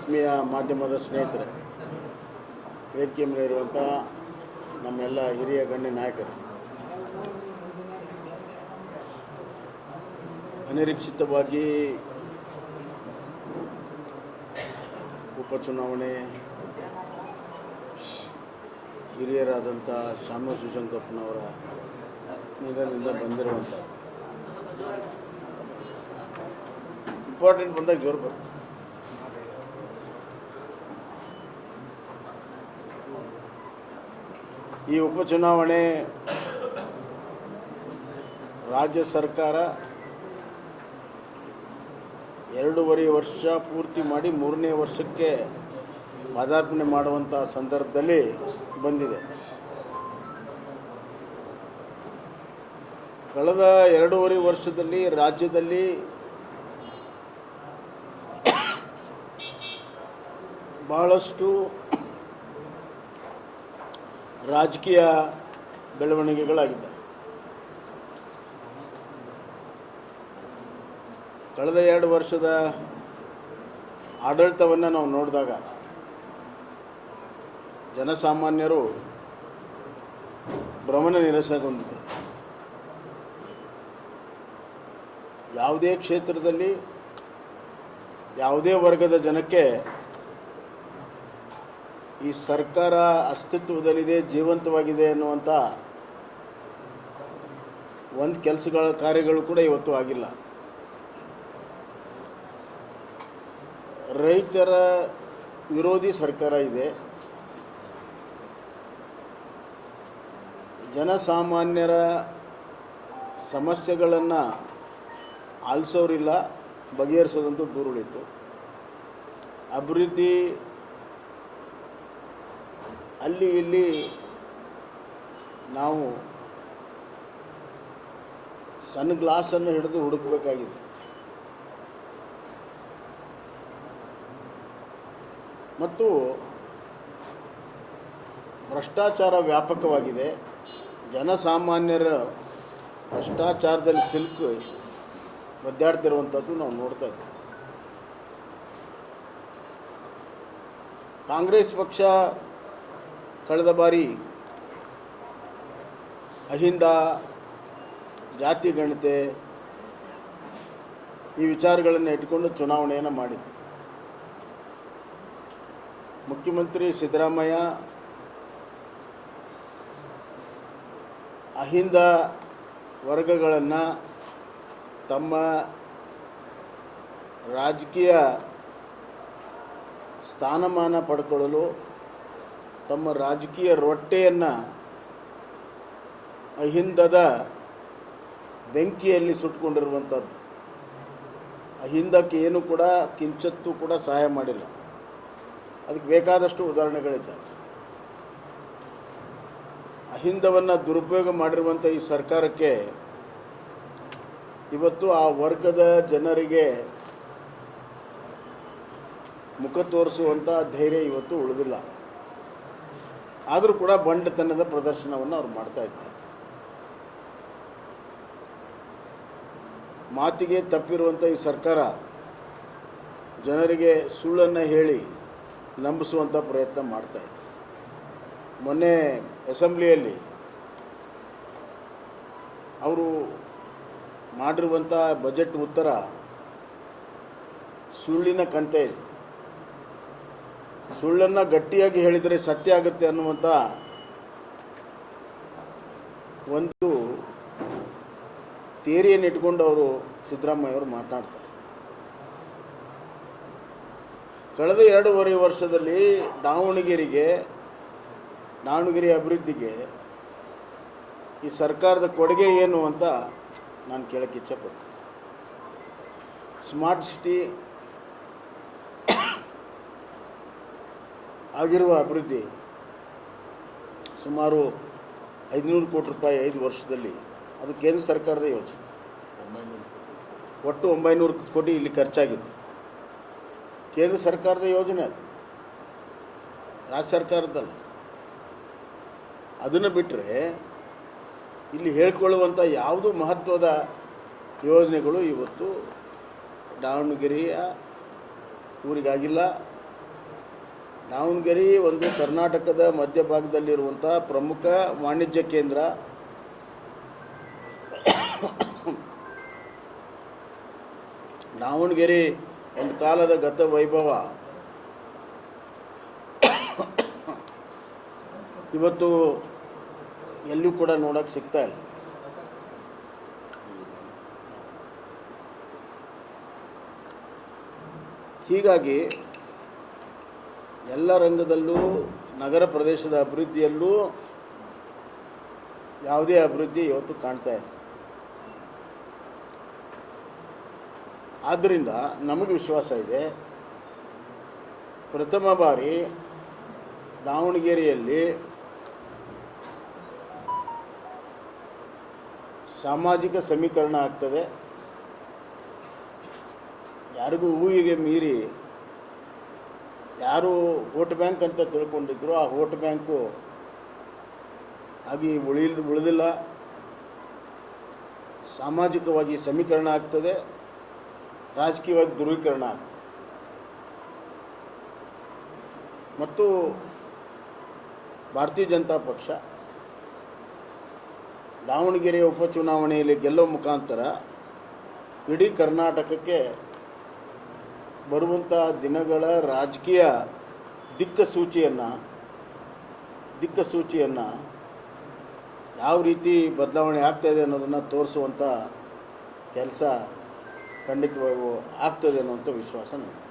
ಆತ್ಮೀಯ ಮಾಧ್ಯಮದ ಸ್ನೇಹಿತರೆ, ವೇದಿಕೆ ಮೇಲೆ ಇರುವಂಥ ನಮ್ಮೆಲ್ಲ ಹಿರಿಯ ಗಣ್ಯ ನಾಯಕರು, ಅನಿರೀಕ್ಷಿತವಾಗಿ ಉಪಚುನಾವಣೆ ಹಿರಿಯರಾದಂಥ ಶಾಮನೂರು ಶಿವಶಂಕರಪ್ಪನವರ ನಿಧನದಿಂದ ಬಂದಿರುವಂಥ ಇಂಪಾರ್ಟೆಂಟ್ ಬಂದಾಗ ಜೋರು ಬರ್ತದೆ. ಈ ಉಪಚುನಾವಣೆ ರಾಜ್ಯ ಸರ್ಕಾರ 2.5 ವರ್ಷ ಪೂರ್ತಿ ಮಾಡಿ 3ನೇ ವರ್ಷಕ್ಕೆ ಪದಾರ್ಪಣೆ ಮಾಡುವಂಥ ಸಂದರ್ಭದಲ್ಲಿ ಬಂದಿದೆ. ಕಳೆದ 2.5 ವರ್ಷದಲ್ಲಿ ರಾಜ್ಯದಲ್ಲಿ ಬಹಳಷ್ಟು ರಾಜಕೀಯ ಬೆಳವಣಿಗೆಗಳಾಗಿದ್ದಾವೆ. ಕಳೆದ 2 ವರ್ಷದ ಆಡಳಿತವನ್ನು ನಾವು ನೋಡಿದಾಗ ಜನಸಾಮಾನ್ಯರು ಭ್ರಮಣ ನಿರಸನಗೊಂಡಿದ್ದಾರೆ. ಯಾವುದೇ ಕ್ಷೇತ್ರದಲ್ಲಿ ಯಾವುದೇ ವರ್ಗದ ಜನಕ್ಕೆ ಈ ಸರ್ಕಾರ ಅಸ್ತಿತ್ವದಲ್ಲಿದೆ, ಜೀವಂತವಾಗಿದೆ ಅನ್ನುವಂಥ ಒಂದು ಕಾರ್ಯಗಳು ಕೂಡ ಇವತ್ತು ಆಗಿಲ್ಲ. ರೈತರ ವಿರೋಧಿ ಸರ್ಕಾರ ಇದೆ. ಜನಸಾಮಾನ್ಯರ ಸಮಸ್ಯೆಗಳನ್ನು ಆಲಿಸೋರಿಲ್ಲ, ಬಗೆಹರಿಸೋದಂತೂ ದೂರ ಉಳಿತು. ಅಭಿವೃದ್ಧಿ ಅಲ್ಲಿ ಇಲ್ಲಿ ನಾವು ಸಣ್ಣ ಗ್ಲಾಸನ್ನು ಹಿಡಿದು ಹುಡುಕಬೇಕಾಗಿದೆ. ಮತ್ತು ಭ್ರಷ್ಟಾಚಾರ ವ್ಯಾಪಕವಾಗಿದೆ. ಜನಸಾಮಾನ್ಯರ ಭ್ರಷ್ಟಾಚಾರದಲ್ಲಿ ಸಿಲುಕಿ ಒದ್ದಾಡ್ತಿರುವಂಥದ್ದು ನಾವು ನೋಡ್ತಾ ಇದ್ದೇವೆ. ಕಾಂಗ್ರೆಸ್ ಪಕ್ಷ ಕಳೆದ ಬಾರಿ ಅಹಿಂದ, ಜಾತಿ ಗಣತೆ ಈ ವಿಚಾರಗಳನ್ನು ಇಟ್ಟುಕೊಂಡು ಚುನಾವಣೆಯನ್ನು ಮಾಡಿದೆ. ಮುಖ್ಯಮಂತ್ರಿ ಸಿದ್ದರಾಮಯ್ಯ ಅಹಿಂದ ವರ್ಗಗಳನ್ನು ತಮ್ಮ ರಾಜಕೀಯ ಸ್ಥಾನಮಾನ ಪಡ್ಕೊಳ್ಳಲು ತಮ್ಮ ರಾಜಕೀಯ ರೊಟ್ಟೆಯನ್ನು ಅಹಿಂದದ ಬೆಂಕಿಯಲ್ಲಿ ಸುಟ್ಕೊಂಡಿರುವಂಥದ್ದು. ಅಹಿಂದಕ್ಕೆ ಏನು ಕೂಡ ಕಿಂಚತ್ತೂ ಕೂಡ ಸಹಾಯ ಮಾಡಿಲ್ಲ. ಅದಕ್ಕೆ ಬೇಕಾದಷ್ಟು ಉದಾಹರಣೆಗಳಿದ್ದಾವೆ. ಅಹಿಂದವನ್ನು ದುರುಪಯೋಗ ಮಾಡಿರುವಂಥ ಈ ಸರ್ಕಾರಕ್ಕೆ ಇವತ್ತು ಆ ವರ್ಗದ ಜನರಿಗೆ ಮುಖ ತೋರಿಸುವಂಥ ಧೈರ್ಯ ಇವತ್ತು ಉಳಿದಿಲ್ಲ. ಆದರೂ ಕೂಡ ಬಂಡತನದ ಪ್ರದರ್ಶನವನ್ನು ಅವ್ರು ಮಾಡ್ತಾ ಇದ್ದಾರೆ. ಮಾತಿಗೆ ತಪ್ಪಿರುವಂಥ ಈ ಸರ್ಕಾರ ಜನರಿಗೆ ಸುಳ್ಳನ್ನು ಹೇಳಿ ನಂಬಿಸುವಂಥ ಪ್ರಯತ್ನ ಮಾಡ್ತಾ ಇದೆ. ಮೊನ್ನೆ ಅಸೆಂಬ್ಲಿಯಲ್ಲಿ ಅವರು ಮಾಡಿರುವಂಥ ಬಜೆಟ್ ಉತ್ತರ ಸುಳ್ಳಿನ ಕಂತೆ ಇದೆ. ಸುಳ್ಳನ್ನು ಗಟ್ಟಿಯಾಗಿ ಹೇಳಿದರೆ ಸತ್ಯ ಆಗುತ್ತೆ ಅನ್ನುವಂಥ ಒಂದು ಥಿಯರಿಯನ್ನು ಇಟ್ಕೊಂಡು ಅವರು ಸಿದ್ದರಾಮಯ್ಯ ಅವರು ಮಾತನಾಡ್ತಾರೆ. ಕಳೆದ 2.5 ವರ್ಷದಲ್ಲಿ ದಾವಣಗೆರೆ ಅಭಿವೃದ್ಧಿಗೆ ಈ ಸರ್ಕಾರದ ಕೊಡುಗೆ ಏನು ಅಂತ ನಾನು ಕೇಳಕ್ಕೆ ಇಚ್ಛೆಪಡ್ತೀನಿ. ಸ್ಮಾರ್ಟ್ ಸಿಟಿ ಆಗಿರುವ ಅಭಿವೃದ್ಧಿ ಸುಮಾರು 500 ಕೋಟಿ ರೂಪಾಯಿ 5 ವರ್ಷದಲ್ಲಿ. ಅದು ಕೇಂದ್ರ ಸರ್ಕಾರದ ಯೋಜನೆ. ಒಟ್ಟು 900 ಕೋಟಿ ಇಲ್ಲಿ ಖರ್ಚಾಗಿದೆ. ಕೇಂದ್ರ ಸರ್ಕಾರದ ಯೋಜನೆ ಅದು, ರಾಜ್ಯ ಸರ್ಕಾರದ್ದಲ್ಲ. ಅದನ್ನು ಬಿಟ್ಟರೆ ಇಲ್ಲಿ ಹೇಳ್ಕೊಳ್ಳುವಂಥ ಯಾವುದು ಮಹತ್ವದ ಯೋಜನೆಗಳು ಇವತ್ತು ದಾವಣಗೆರೆಯ ಊರಿಗಾಗಿಲ್ಲ, ದಾವಣಗೆರೆ ಒಂದು ಕರ್ನಾಟಕದ ಮಧ್ಯಭಾಗದಲ್ಲಿರುವಂಥ ಪ್ರಮುಖ ವಾಣಿಜ್ಯ ಕೇಂದ್ರ. ದಾವಣಗೆರೆ ಒಂದು ಕಾಲದ ಗತ ವೈಭವ ಇವತ್ತು ಎಲ್ಲೂ ಕೂಡ ನೋಡೋಕ್ಕೆ ಸಿಗ್ತಾ ಇಲ್ಲ. ಹೀಗಾಗಿ ಎಲ್ಲ ರಂಗದಲ್ಲೂ ನಗರ ಪ್ರದೇಶದ ಅಭಿವೃದ್ಧಿಯಲ್ಲೂ ಯಾವುದೇ ಅಭಿವೃದ್ಧಿ ಇವತ್ತು ಕಾಣ್ತಾ ಇದೆ. ಆದ್ದರಿಂದ ನಮಗೆ ವಿಶ್ವಾಸ ಇದೆ, ಪ್ರಥಮ ಬಾರಿ ದಾವಣಗೆರೆಯಲ್ಲಿ ಸಾಮಾಜಿಕ ಸಮೀಕರಣ ಆಗ್ತದೆ. ಯಾರಿಗೂ ಊಹಿಗೆ ಮೀರಿ ಯಾರು ವೋಟ್ ಬ್ಯಾಂಕ್ ಅಂತ ತಿಳ್ಕೊಂಡಿದ್ರು ಆ ವೋಟ್ ಬ್ಯಾಂಕು ಆಗಿ ಉಳಿದಿಲ್ಲ. ಸಾಮಾಜಿಕವಾಗಿ ಸಮೀಕರಣ ಆಗ್ತದೆ, ರಾಜಕೀಯವಾಗಿ ಧ್ರುವೀಕರಣ ಆಗ್ತದೆ. ಮತ್ತು ಭಾರತೀಯ ಜನತಾ ಪಕ್ಷ ದಾವಣಗೆರೆಯ ಉಪಚುನಾವಣೆಯಲ್ಲಿ ಗೆಲ್ಲುವ ಮುಖಾಂತರ ಇಡೀ ಕರ್ನಾಟಕಕ್ಕೆ ಬರುವಂಥ ದಿನಗಳ ರಾಜಕೀಯ ದಿಕ್ಕಸೂಚಿಯನ್ನು ಯಾವ ರೀತಿ ಬದಲಾವಣೆ ಆಗ್ತಾಯಿದೆ ಅನ್ನೋದನ್ನು ತೋರಿಸುವಂಥ ಕೆಲಸ ಖಂಡಿತವಾಗಿಯೂ ಆಗ್ತದೆ ಅನ್ನುವಂಥ ವಿಶ್ವಾಸ ನನಗೆ.